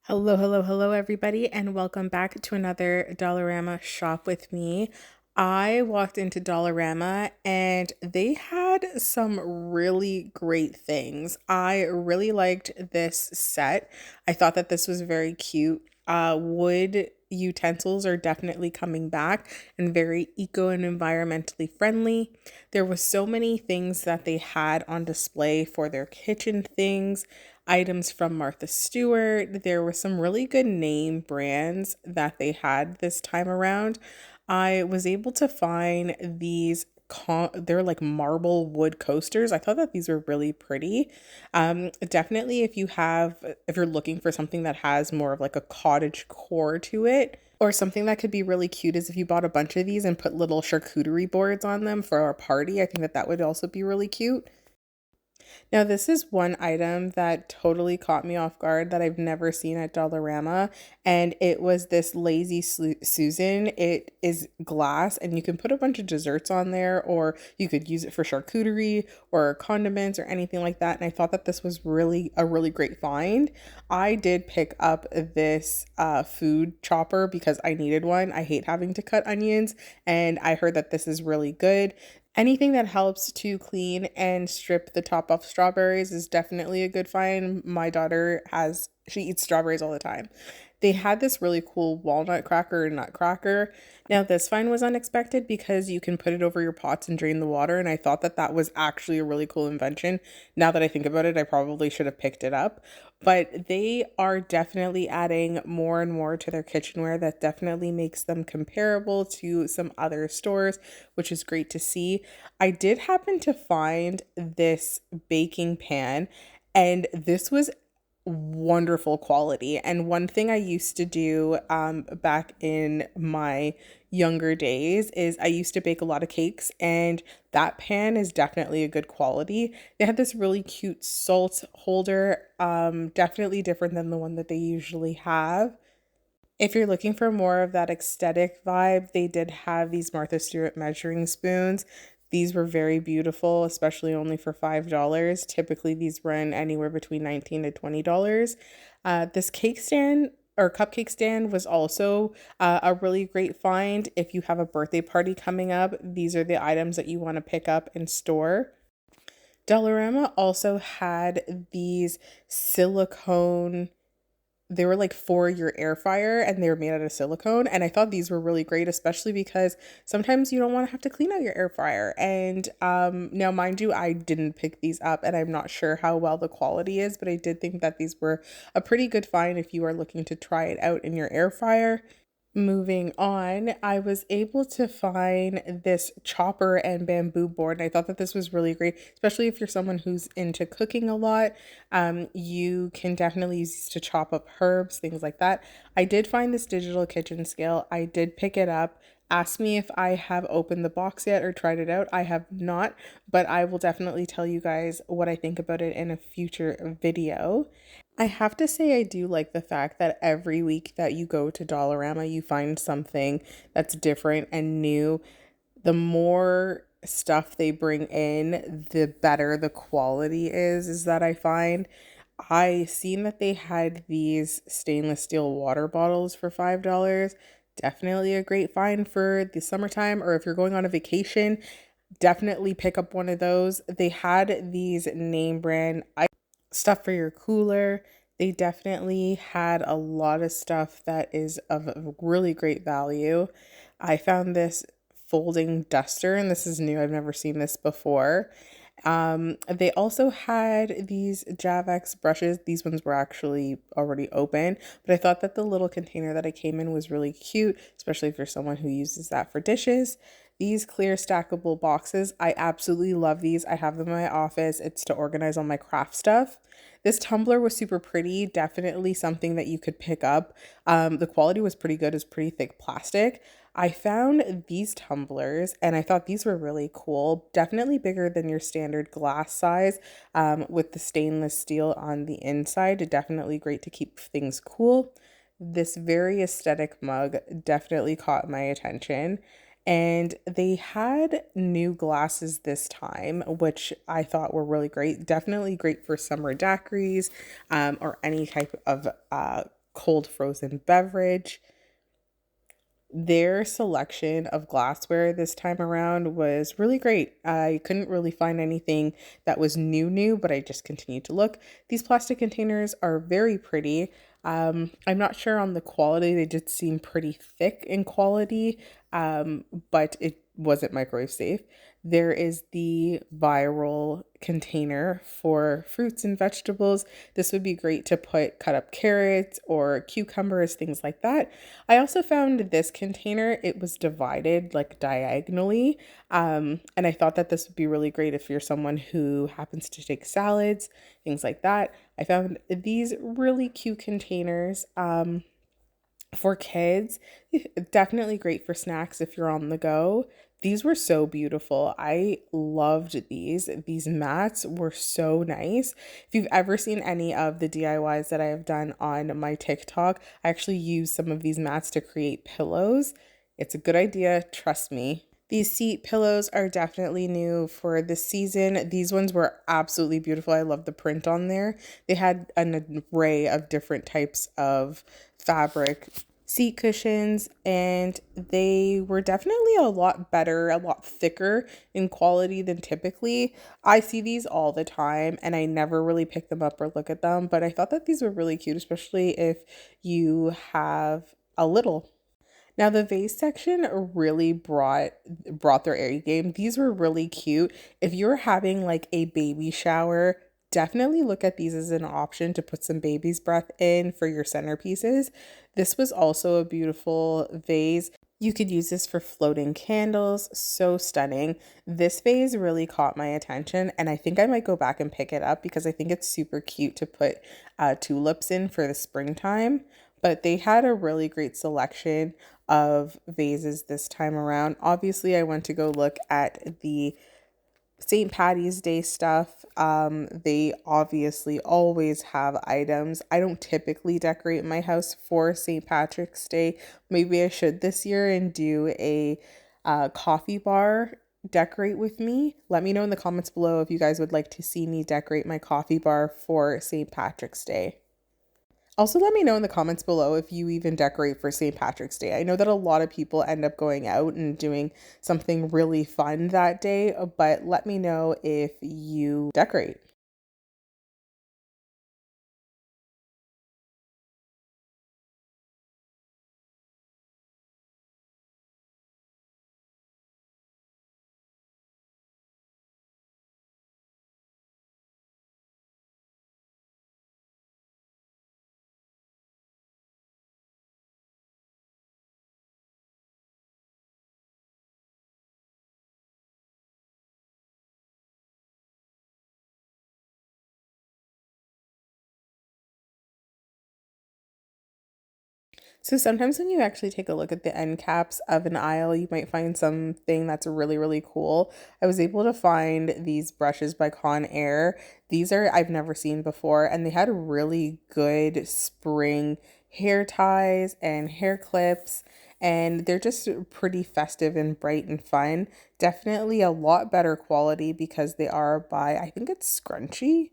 Hello, hello, hello, everybody, and welcome back to another Dollarama shop with me. I walked into Dollarama and they had some really great things. I really liked this set. I thought that this was very cute. Wood utensils are definitely coming back and very eco and environmentally friendly. There was so many things that they had on display for their kitchen things, items from Martha Stewart. There were some really good name brands that they had this time around. I was able to find these they're like marble wood coasters. I thought that these were really pretty. Definitely if you're looking for something that has more of like a cottage core to it, or something that could be really cute is if you bought a bunch of these and put little charcuterie boards on them for our party. I think that that would also be really cute. Now, this is one item that totally caught me off guard that I've never seen at Dollarama, and it was this Susan. It is glass, and you can put a bunch of desserts on there, or you could use it for charcuterie or condiments or anything like that. And I thought that this was really a really great find. I did pick up this food chopper because I needed one. I hate having to cut onions, and I heard that this is really good. Anything that helps to clean and strip the top off strawberries is definitely a good find. She eats strawberries all the time. They had this really cool walnut cracker and nutcracker. Now, this find was unexpected because you can put it over your pots and drain the water. And I thought that that was actually a really cool invention. Now that I think about it, I probably should have picked it up. But they are definitely adding more and more to their kitchenware that definitely makes them comparable to some other stores, which is great to see. I did happen to find this baking pan, and this was wonderful quality. And one thing I used to do back in my younger days is I used to bake a lot of cakes, and that pan is definitely a good quality. They had this really cute salt holder, definitely different than the one that they usually have. If you're looking for more of that aesthetic vibe, they did have these Martha Stewart measuring spoons. These were very beautiful, especially only for $5. Typically, these run anywhere between $19 to $20. This cake stand or cupcake stand was also a really great find. If you have a birthday party coming up, these are the items that you want to pick up and store. Dollarama also had these silicone, they were like for your air fryer, and they were made out of silicone, and I thought these were really great, especially because sometimes you don't want to have to clean out your air fryer. And now mind you, I didn't pick these up and I'm not sure how well the quality is, but I did think that these were a pretty good find if you are looking to try it out in your air fryer. Moving on, I was able to find this chopper and bamboo board, and I thought that this was really great, especially if you're someone who's into cooking a lot. You can definitely use these to chop up herbs, things like that. I did find this digital kitchen scale. I did pick it up. Ask me if I have opened the box yet or tried it out. I have not, but I will definitely tell you guys what I think about it in a future video. I have to say, I do like the fact that every week that you go to Dollarama, you find something that's different and new. The more stuff they bring in, the better the quality is that I find. I seen that they had these stainless steel water bottles for $5. Definitely a great find for the summertime, or if you're going on a vacation, definitely pick up one of those. They had these name brand stuff for your cooler. They definitely had a lot of stuff that is of really great value. I found this folding duster, and this is new. I've never seen this before. They also had these Javex brushes. These ones were actually already open, but I thought that the little container that it came in was really cute, especially for someone who uses that for dishes. These clear stackable boxes, I absolutely love these. I have them in my office. It's to organize all my craft stuff. This tumbler was super pretty, definitely something that you could pick up. The quality was pretty good, it's pretty thick plastic. I found these tumblers and I thought these were really cool. Definitely bigger than your standard glass size, with the stainless steel on the inside. Definitely great to keep things cool. This very aesthetic mug definitely caught my attention. And they had new glasses this time, which I thought were really great. Definitely great for summer daiquiris, or any type of cold frozen beverage. Their selection of glassware this time around was really great. I couldn't really find anything that was new, but I just continued to look. These plastic containers are very pretty. I'm not sure on the quality. They did seem pretty thick in quality, but it wasn't microwave safe. There is the viral container for fruits and vegetables. This would be great to put cut up carrots or cucumbers, things like that. I also found this container, it was divided like diagonally. And I thought that this would be really great if you're someone who happens to take salads, things like that. I found these really cute containers. For kids, definitely great for snacks if you're on the go. These were so beautiful. I loved these. These mats were so nice. If you've ever seen any of the DIYs that I have done on my TikTok, I actually use some of these mats to create pillows. It's a good idea, trust me. These seat pillows are definitely new for this season. These ones were absolutely beautiful. I love the print on there. They had an array of different types of fabric seat cushions, and they were definitely a lot better, a lot thicker in quality than typically. I see these all the time and I never really pick them up or look at them, but I thought that these were really cute, especially if you have a little. Now the vase section really brought their A game. These were really cute. If you're having like a baby shower, definitely look at these as an option to put some baby's breath in for your centerpieces. This was also a beautiful vase. You could use this for floating candles. So stunning. This vase really caught my attention, and I think I might go back and pick it up because I think it's super cute to put tulips in for the springtime. But they had a really great selection of vases this time around. Obviously, I went to go look at the St. Patty's Day stuff. They obviously always have items. I don't typically decorate my house for St. Patrick's Day. Maybe I should this year and do a coffee bar decorate with me. Let me know in the comments below if you guys would like to see me decorate my coffee bar for St. Patrick's Day. Also, let me know in the comments below if you even decorate for St. Patrick's Day. I know that a lot of people end up going out and doing something really fun that day, but let me know if you decorate. So sometimes when you actually take a look at the end caps of an aisle, you might find something that's really, really cool. I was able to find these brushes by Conair. These are I've never seen before, and they had really good spring hair ties and hair clips, and they're just pretty festive and bright and fun. Definitely a lot better quality because they are by, I think it's Scrunchy.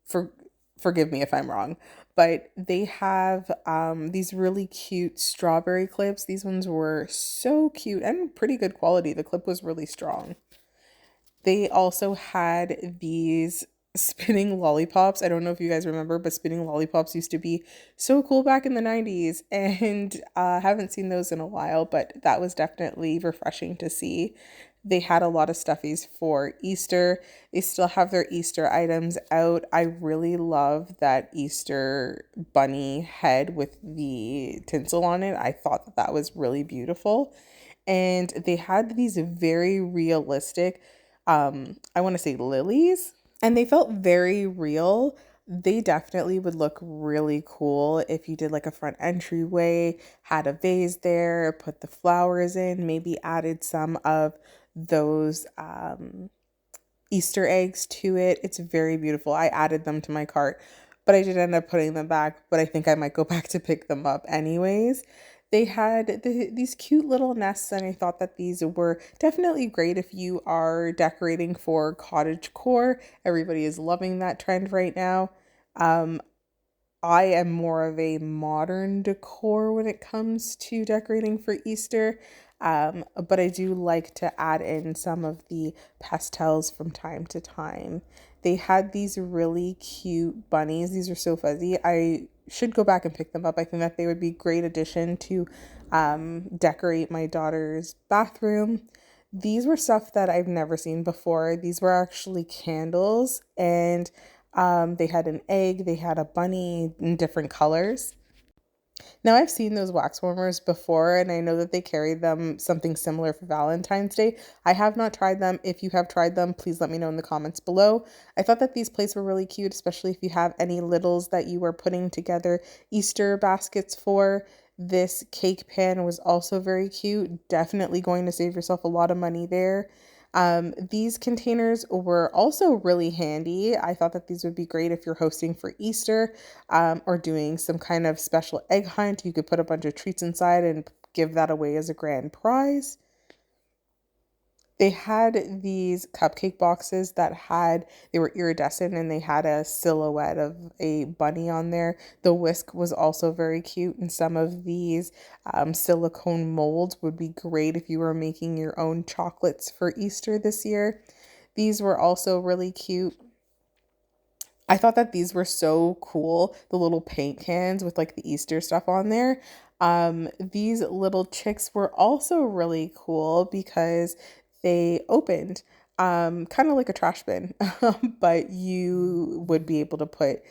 For Forgive me if I'm wrong, but they have these really cute strawberry clips. These ones were so cute and pretty good quality. The clip was really strong. They also had these spinning lollipops. I don't know if you guys remember, but spinning lollipops used to be so cool back in the 90s, and haven't seen those in a while, but that was definitely refreshing to see. They had a lot of stuffies for Easter. They still have their Easter items out. I really love that Easter bunny head with the tinsel on it. I thought that that was really beautiful. And they had these very realistic, I want to say lilies, and they felt very real. They definitely would look really cool if you did like a front entryway, had a vase there, put the flowers in, maybe added some of those Easter eggs to it. It's very beautiful. I added them to my cart, but I did end up putting them back, but I think I might go back to pick them up anyways. They had these cute little nests, and I thought that these were definitely great if you are decorating for cottage core. Everybody is loving that trend right now. Um, I am more of a modern decor when it comes to decorating for Easter, but I do like to add in some of the pastels from time to time. They had these really cute bunnies. These are so fuzzy. I should go back and pick them up. I think that they would be great addition to decorate my daughter's bathroom. These were stuff that I've never seen before. These were actually candles, and they had an egg, they had a bunny in different colors. Now, I've seen those wax warmers before, and I know that they carry them something similar for Valentine's Day. I have not tried them. If you have tried them, please let me know in the comments below. I thought that these plates were really cute, especially if you have any littles that you are putting together Easter baskets for. This cake pan was also very cute. Definitely going to save yourself a lot of money there. These containers were also really handy. I thought that these would be great if you're hosting for Easter, or doing some kind of special egg hunt. You could put a bunch of treats inside and give that away as a grand prize. They had these cupcake boxes they were iridescent and they had a silhouette of a bunny on there. The whisk was also very cute, and some of these silicone molds would be great if you were making your own chocolates for Easter this year. These were also really cute. I thought that these were so cool, the little paint cans with like the Easter stuff on there. These little chicks were also really cool because they opened kind of like a trash bin, but you would be able to put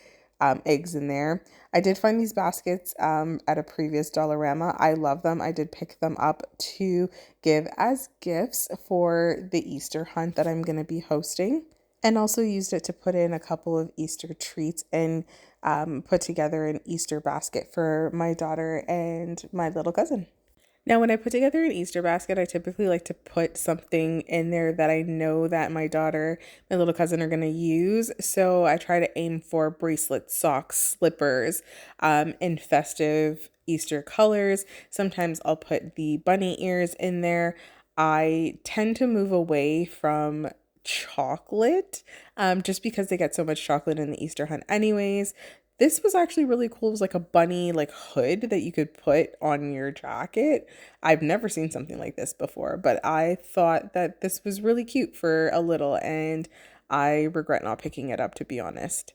eggs in there. I did find these baskets at a previous Dollarama. I love them. I did pick them up to give as gifts for the Easter hunt that I'm going to be hosting, and also used it to put in a couple of Easter treats and put together an Easter basket for my daughter and my little cousin. Now, when I put together an Easter basket, I typically like to put something in there that I know that my daughter, my little cousin are going to use. So I try to aim for bracelets, socks, slippers, in festive Easter colors. Sometimes I'll put the bunny ears in there. I tend to move away from chocolate, just because they get so much chocolate in the Easter hunt anyways. This was actually really cool. It was like a bunny like hood that you could put on your jacket. I've never seen something like this before, but I thought that this was really cute for a little, and I regret not picking it up, to be honest.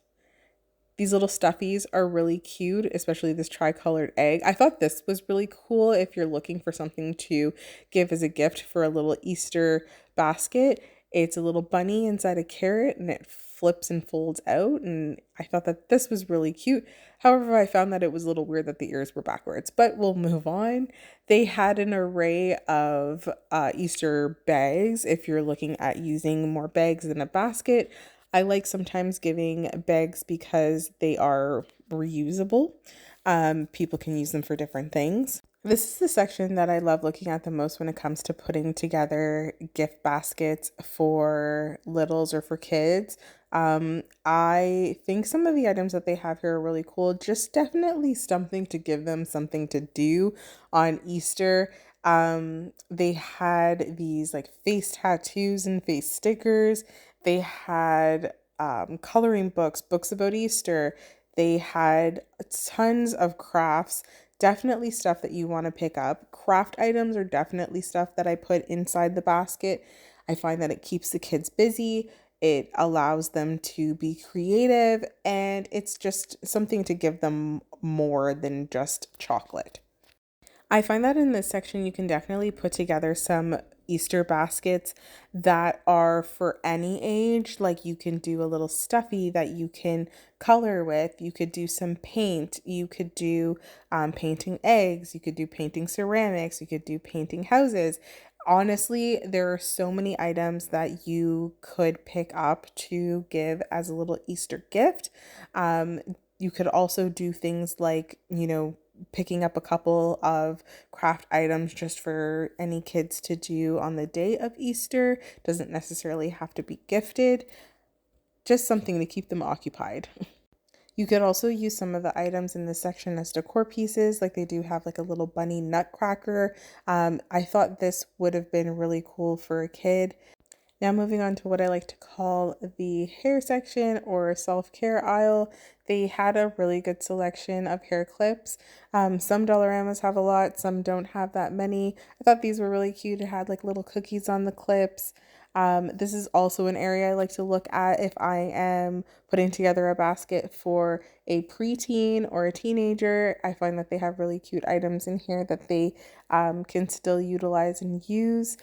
These little stuffies are really cute, especially this tricolored egg. I thought this was really cool if you're looking for something to give as a gift for a little Easter basket. It's a little bunny inside a carrot and it flips and folds out. And I thought that this was really cute. However, I found that it was a little weird that the ears were backwards, but we'll move on. They had an array of Easter bags if you're looking at using more bags in a basket. I like sometimes giving bags because they are reusable. People can use them for different things. This is the section that I love looking at the most when it comes to putting together gift baskets for littles or for kids. I think some of the items that they have here are really cool. Just definitely something to give them something to do on Easter. They had these like face tattoos and face stickers. They had coloring books, books about Easter. They had tons of crafts, definitely stuff that you want to pick up. Craft items are definitely stuff that I put inside the basket. I find that it keeps the kids busy. It allows them to be creative, and it's just something to give them more than just chocolate. I find that in this section, you can definitely put together some Easter baskets that are for any age. Like you can do a little stuffy that you can color with. You could do some paint. You could do painting eggs. You could do painting ceramics. You could do painting houses. Honestly, there are so many items that you could pick up to give as a little Easter gift. You could also do things like, picking up a couple of craft items just for any kids to do on the day of Easter. Doesn't necessarily have to be gifted, just something to keep them occupied. You could also use some of the items in this section as decor pieces, like they do have like a little bunny nutcracker. I thought this would have been really cool for a kid. Now moving on to what I like to call the hair section or self-care aisle. They had a really good selection of hair clips. Some Dollaramas have a lot, some don't have that many. I thought these were really cute. It had like little cookies on the clips. This is also an area I like to look at if I am putting together a basket for a preteen or a teenager. I find that they have really cute items in here that they can still utilize and use.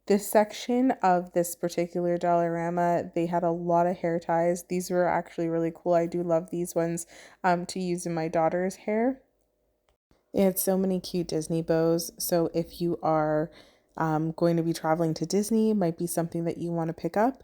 This section of this particular Dollarama, they had a lot of hair ties. These were actually really cool. I do love these ones to use in my daughter's hair. They had so many cute Disney bows. So if you are going to be traveling to Disney, might be something that you want to pick up.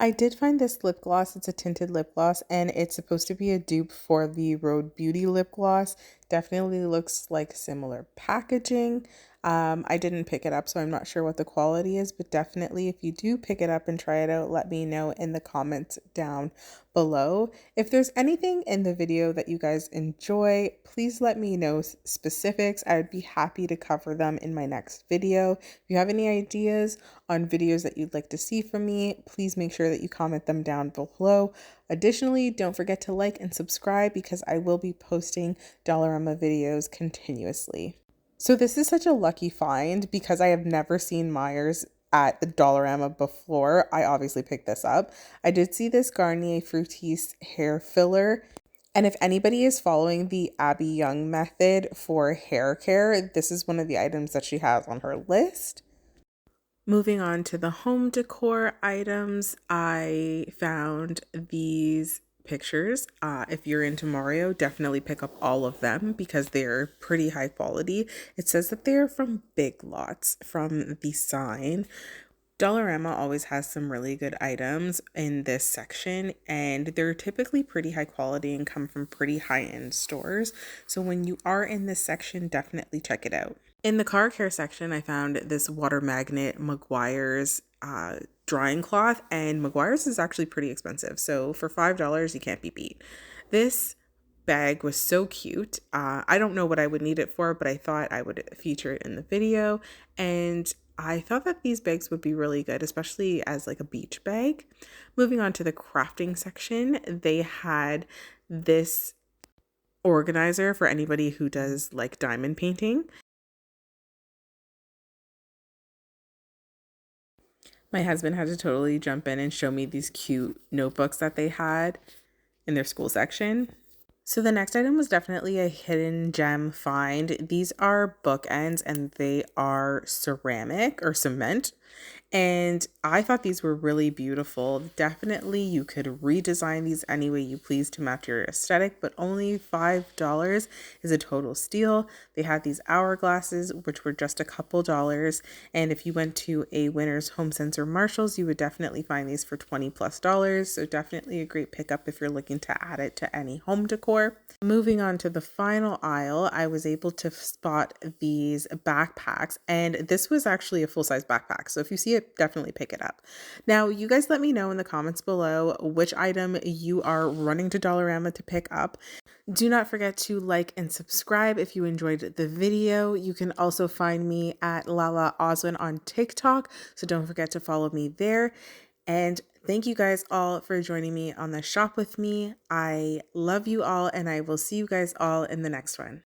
I did find this lip gloss. It's a tinted lip gloss and it's supposed to be a dupe for the Rhode Beauty lip gloss. Definitely looks like similar packaging. I didn't pick it up, so I'm not sure what the quality is, but definitely if you do pick it up and try it out, let me know in the comments down below. If there's anything in the video that you guys enjoy, please let me know specifics. I would be happy to cover them in my next video. If you have any ideas on videos that you'd like to see from me, please make sure that you comment them down below. Additionally, don't forget to like and subscribe because I will be posting Dollarama videos continuously. So this is such a lucky find because I have never seen Myers at the Dollarama before. I obviously picked this up. I did see this Garnier Fructis hair filler. And if anybody is following the Abby Young method for hair care, this is one of the items that she has on her list. Moving on to the home decor items, I found these pictures. If you're into Mario, definitely pick up all of them because they're pretty high quality. It says that they're from Big Lots from the sign. Dollarama always has some really good items in this section, and they're typically pretty high quality and come from pretty high-end stores. So when you are in this section, definitely check it out. In the car care section, I found this water magnet Meguiar's drying cloth, and Meguiar's is actually pretty expensive. So for $5, you can't be beat. This bag was so cute. I don't know what I would need it for, but I thought I would feature it in the video. And I thought that these bags would be really good, especially as like a beach bag. Moving on to the crafting section, they had this organizer for anybody who does like diamond painting. My husband had to totally jump in and show me these cute notebooks that they had in their school section. So the next item was definitely a hidden gem find. These are bookends and they are ceramic or cement. And I thought these were really beautiful. Definitely you could redesign these any way you please to match your aesthetic, but only $5 is a total steal. They had these hourglasses, which were just a couple dollars. And if you went to a Winners, Home Sense, or Marshalls, you would definitely find these for $20+. So definitely a great pickup if you're looking to add it to any home decor. Moving on to the final aisle, I was able to spot these backpacks, and this was actually a full-size backpack. So if you see it, definitely pick it up. Now, you guys let me know in the comments below which item you are running to Dollarama to pick up. Do not forget to like and subscribe if you enjoyed the video. You can also find me at Lala Oswin on TikTok, so don't forget to follow me there. And thank you guys all for joining me on the shop with me. I love you all, and I will see you guys all in the next one.